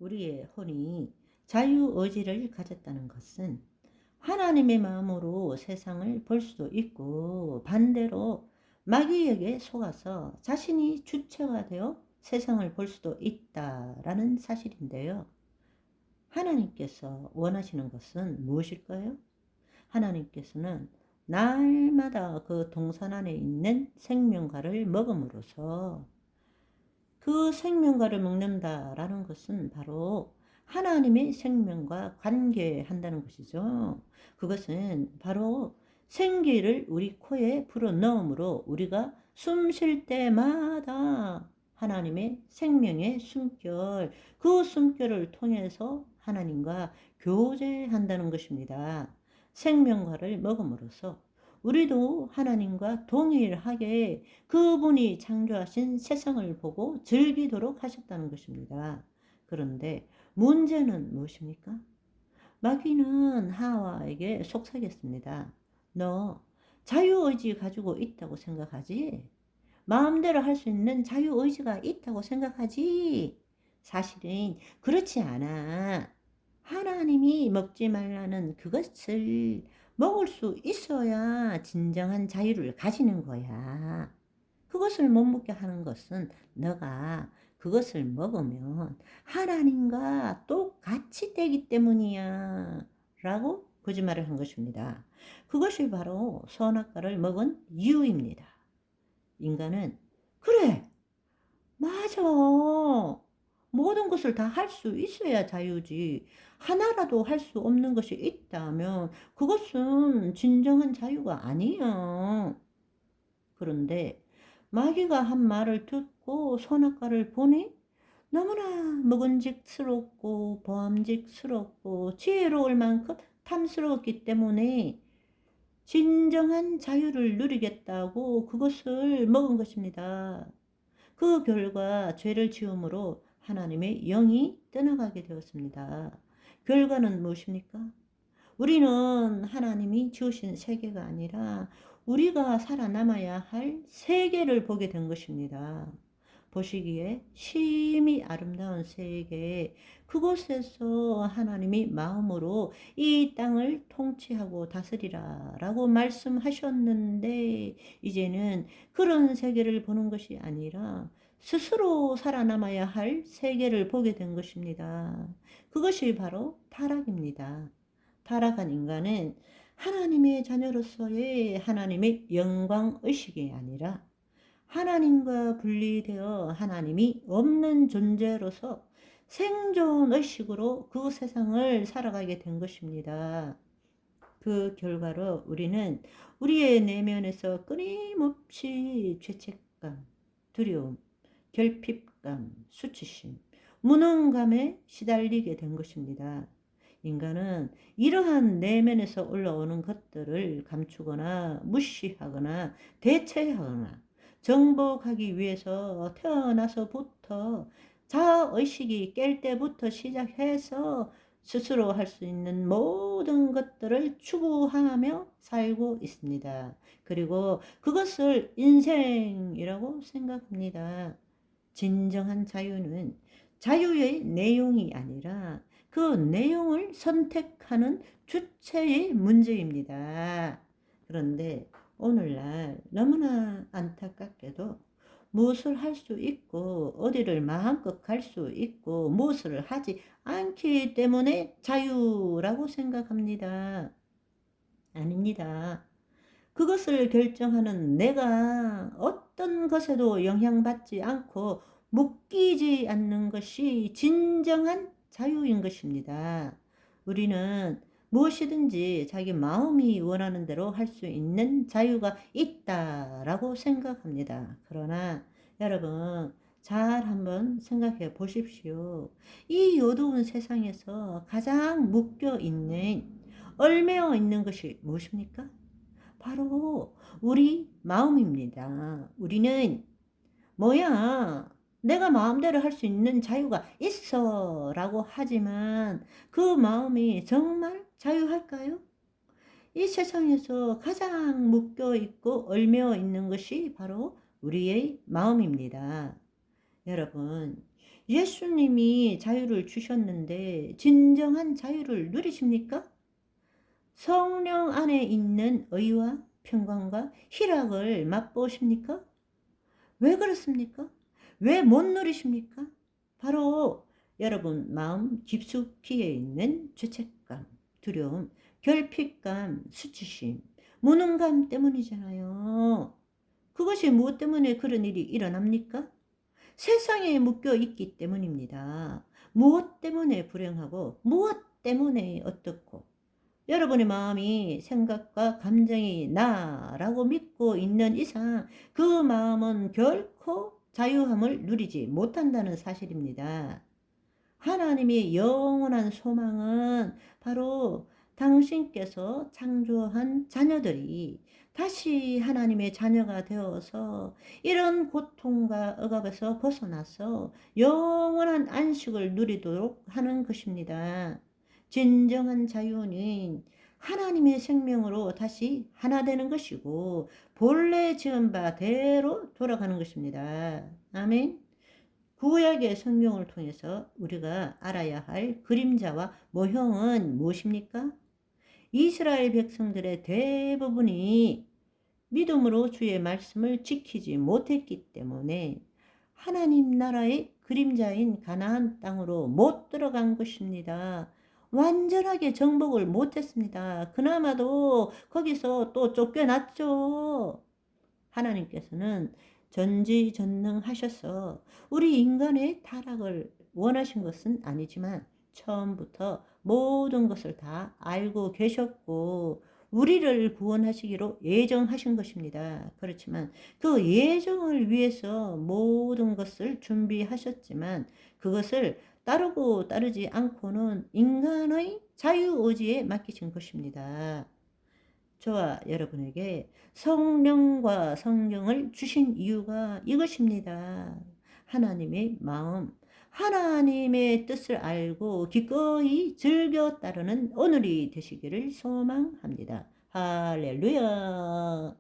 우리의 혼이 자유의지를 가졌다는 것은 하나님의 마음으로 세상을 볼 수도 있고, 반대로 마귀에게 속아서 자신이 주체가 되어 세상을 볼 수도 있다라는 사실인데요. 하나님께서 원하시는 것은 무엇일까요? 하나님께서는 날마다 그 동산 안에 있는 생명과를 먹음으로써, 그 생명과를 먹는다라는 것은 바로 하나님의 생명과 관계한다는 것이죠. 그것은 바로 생기를 우리 코에 불어 넣음으로 우리가 숨 쉴 때마다 하나님의 생명의 숨결, 그 숨결을 통해서 하나님과 교제한다는 것입니다. 생명과를 먹음으로써 우리도 하나님과 동일하게 그분이 창조하신 세상을 보고 즐기도록 하셨다는 것입니다. 그런데 문제는 무엇입니까? 마귀는 하와에게 속삭였습니다. 너 자유의지 가지고 있다고 생각하지? 마음대로 할 수 있는 자유의지가 있다고 생각하지? 사실은 그렇지 않아. 하나님이 먹지 말라는 그것을 먹을 수 있어야 진정한 자유를 가지는 거야. 그것을 못 먹게 하는 것은 너가 그것을 먹으면 하나님과 똑같이 되기 때문이야. 라고 거짓말을 한 것입니다. 그것이 바로 선악과를 먹은 이유입니다. 인간은 그래, 맞아, 모든 것을 다 할 수 있어야 자유지. 하나라도 할 수 없는 것이 있다면 그것은 진정한 자유가 아니야. 그런데 마귀가 한 말을 듣고 선악과를 보니 너무나 먹은직스럽고 보암직스럽고 지혜로울 만큼 탐스러웠기 때문에 진정한 자유를 누리겠다고 그것을 먹은 것입니다. 그 결과 죄를 지음으로 하나님의 영이 떠나가게 되었습니다. 결과는 무엇입니까? 우리는 하나님이 지으신 세계가 아니라 우리가 살아남아야 할 세계를 보게 된 것입니다. 보시기에 심히 아름다운 세계, 그곳에서 하나님이 마음으로 이 땅을 통치하고 다스리라 라고 말씀하셨는데, 이제는 그런 세계를 보는 것이 아니라 스스로 살아남아야 할 세계를 보게 된 것입니다. 그것이 바로 타락입니다. 타락한 인간은 하나님의 자녀로서의 하나님의 영광의식이 아니라 하나님과 분리되어 하나님이 없는 존재로서 생존의식으로 그 세상을 살아가게 된 것입니다. 그 결과로 우리는 우리의 내면에서 끊임없이 죄책감, 두려움, 결핍감, 수치심, 무능감에 시달리게 된 것입니다. 인간은 이러한 내면에서 올라오는 것들을 감추거나 무시하거나 대체하거나 정복하기 위해서 태어나서부터 자아의식이 깰 때부터 시작해서 스스로 할 수 있는 모든 것들을 추구하며 살고 있습니다. 그리고 그것을 인생이라고 생각합니다. 진정한 자유는 자유의 내용이 아니라 그 내용을 선택하는 주체의 문제입니다. 그런데 오늘날 너무나 안타깝게도 무엇을 할 수 있고 어디를 마음껏 갈 수 있고 무엇을 하지 않기 때문에 자유라고 생각합니다. 아닙니다. 그것을 결정하는 내가 어떤 것에도 영향받지 않고 묶이지 않는 것이 진정한 자유인 것입니다. 우리는 무엇이든지 자기 마음이 원하는 대로 할 수 있는 자유가 있다라고 생각합니다. 그러나 여러분, 잘 한번 생각해 보십시오. 이 어두운 세상에서 가장 묶여 있는, 얽매여 있는 것이 무엇입니까? 바로 우리 마음입니다. 우리는 뭐야, 내가 마음대로 할 수 있는 자유가 있어 라고 하지만 그 마음이 정말 자유할까요? 이 세상에서 가장 묶여 있고 얽매여 있는 것이 바로 우리의 마음입니다. 여러분, 예수님이 자유를 주셨는데 진정한 자유를 누리십니까? 성령 안에 있는 의와 평강과 희락을 맛보십니까? 왜 그렇습니까? 왜 못 누리십니까? 바로 여러분 마음 깊숙이에 있는 죄책감, 두려움, 결핍감, 수치심, 무능감 때문이잖아요. 그것이 무엇 때문에 그런 일이 일어납니까? 세상에 묶여 있기 때문입니다. 무엇 때문에 불행하고 무엇 때문에 어떻고 여러분의 마음이 생각과 감정이 나라고 믿고 있는 이상 그 마음은 결코 자유함을 누리지 못한다는 사실입니다. 하나님의 영원한 소망은 바로 당신께서 창조한 자녀들이 다시 하나님의 자녀가 되어서 이런 고통과 억압에서 벗어나서 영원한 안식을 누리도록 하는 것입니다. 진정한 자유는 하나님의 생명으로 다시 하나 되는 것이고 본래 지은 바대로 돌아가는 것입니다. 아멘. 구약의 성경을 통해서 우리가 알아야 할 그림자와 모형은 무엇입니까? 이스라엘 백성들의 대부분이 믿음으로 주의 말씀을 지키지 못했기 때문에 하나님 나라의 그림자인 가나안 땅으로 못 들어간 것입니다. 완전하게 정복을 못했습니다. 그나마도 거기서 또 쫓겨났죠. 하나님께서는 전지전능하셔서 우리 인간의 타락을 원하신 것은 아니지만 처음부터 모든 것을 다 알고 계셨고 우리를 구원하시기로 예정하신 것입니다. 그렇지만 그 예정을 위해서 모든 것을 준비하셨지만 그것을 따르고 따르지 않고는 인간의 자유의지에 맡기신 것입니다. 저와 여러분에게 성령과 성경을 주신 이유가 이것입니다. 하나님의 마음, 하나님의 뜻을 알고 기꺼이 즐겨 따르는 오늘이 되시기를 소망합니다. 할렐루야.